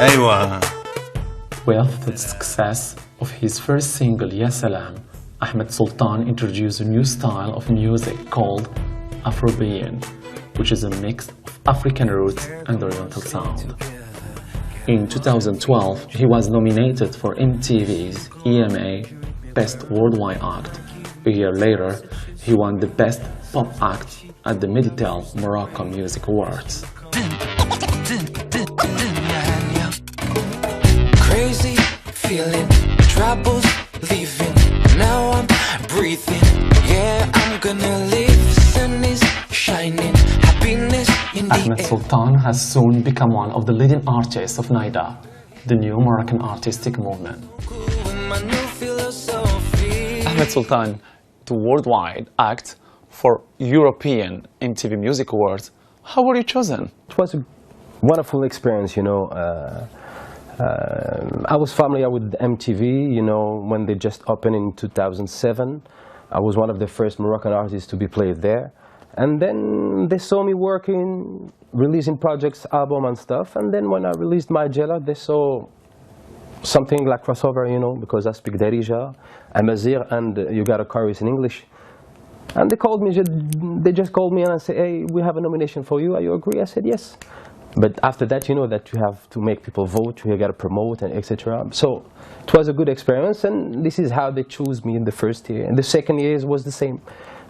أيوة. With the success of his first single, Ya Salam, Ahmed Soultan introduced a new style of music called Afrobian, which is a mix of African roots and Oriental sound. In 2012, he was nominated for MTV's EMA Best Worldwide Act. A year later, he won the Best Pop Act at the Meditel Morocco Music Awards. Crazy feeling, troubles leaving. Now I'm breathing. Yeah, I'm gonna live. Sun is shining. Happiness in the Ahmed Soultan has soon become one of the leading artists of NIDA, the new Moroccan artistic movement. Ahmed Soultan, the worldwide act for European MTV Music Awards. How were you chosen? It was a wonderful experience, you know. I was familiar with MTV, you know, when they just opened in 2007. I was one of the first Moroccan artists to be played there. And then they saw me working, releasing projects, album and stuff. And then when I released my Jella, they saw something like crossover, you know, because I speak Darija, Amazigh, and you got a chorus in English. And they called me, they just called me and I said, hey, we have a nomination for you, are you agree? I said, yes. But after that, you know that you have to make people vote, you got to promote, and etc. So it was a good experience, and this is how they chose me in the first year. And the second year was the same.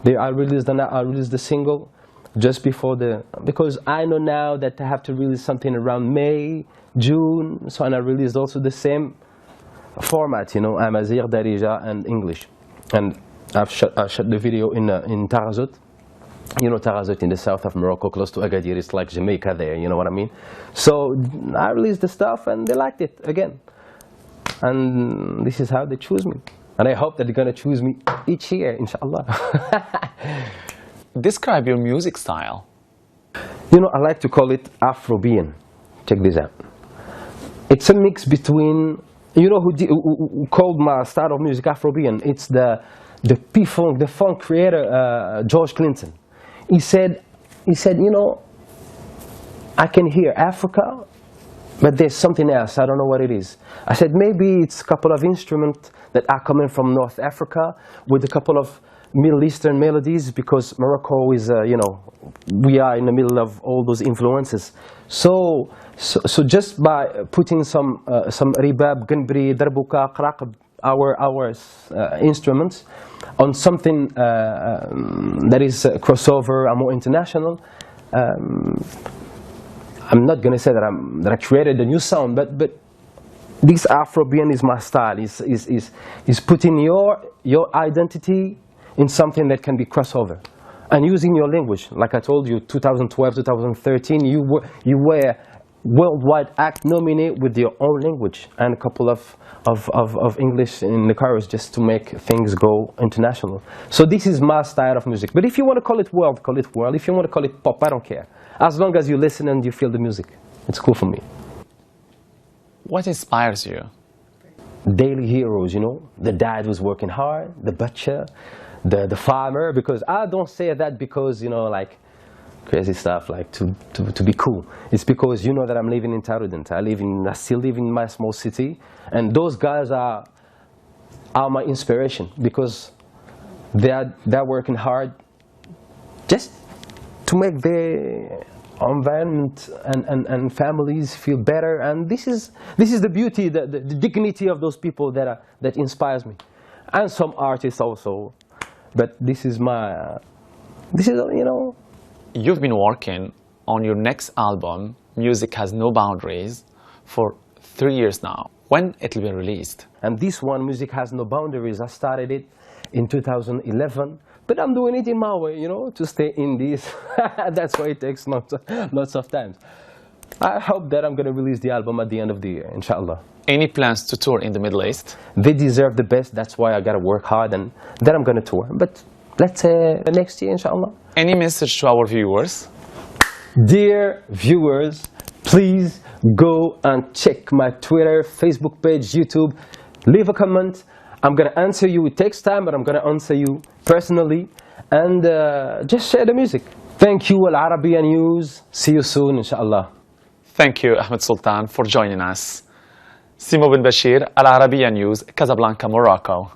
I released the single just before because I know now that I have to release something around May, June, so and I released also the same format, you know, Amazigh, Darija, and English. And I shot the video in Tarazout. You know, Tarazout in the south of Morocco, close to Agadir. It's like Jamaica there, you know what I mean? So I released the stuff and they liked it again. And this is how they choose me. And I hope that they're going to choose me each year, inshallah. Describe your music style. You know, I like to call it Afrobian. Check this out. It's a mix between, you know who called my style of music Afrobian? It's the P-Funk, the funk creator, George Clinton. He said, you know, I can hear Africa, but there's something else, I don't know what it is. I said, maybe it's a couple of instruments that are coming from North Africa with a couple of Middle Eastern melodies, because Morocco is, you know, we are in the middle of all those influences. So just by putting some ribab, ganbri, darbuka, qraq, our instruments on something that is crossover and more international, I'm not going to say that I created a new sound, but this Afrobian is my style. Is putting your identity in something that can be crossover, and using your language. Like I told you, 2012, 2013, you were worldwide act nominated with your own language and a couple of English in the chorus, just to make things go international. So this is my style of music. But if you want to call it world, call it world. If you want to call it pop, I don't care. As long as you listen and you feel the music, it's cool for me. What inspires you? Daily heroes, you know. The dad was working hard, the butcher, the farmer. Because I don't say that because, you know, like crazy stuff, like to be cool. It's because you know that I'm living in Taroudant. I still live in my small city, and those guys are my inspiration, because they're working hard just to make their environment and families feel better. And this is the beauty, the dignity of those people that inspires me, and some artists also. But this is you know. You've been working on your next album, Music Has No Boundaries, for 3 years now. When it will be released? And this one, Music Has No Boundaries, I started it in 2011. But I'm doing it in my way, you know, to stay in this. That's why it takes lots of time. I hope that I'm going to release the album at the end of the year, inshallah. Any plans to tour in the Middle East? They deserve the best. That's why I got to work hard, and then I'm going to tour. But let's say next year, inshallah. Any message to our viewers? Dear viewers, please go and check my Twitter, Facebook page, YouTube. Leave a comment. I'm going to answer you. It takes time, but I'm going to answer you personally. And just share the music. Thank you, Alarabiya News. See you soon, inshallah. Thank you, Ahmed Soultan, for joining us. Simo Benbachir, Alarabiya News, Casablanca, Morocco.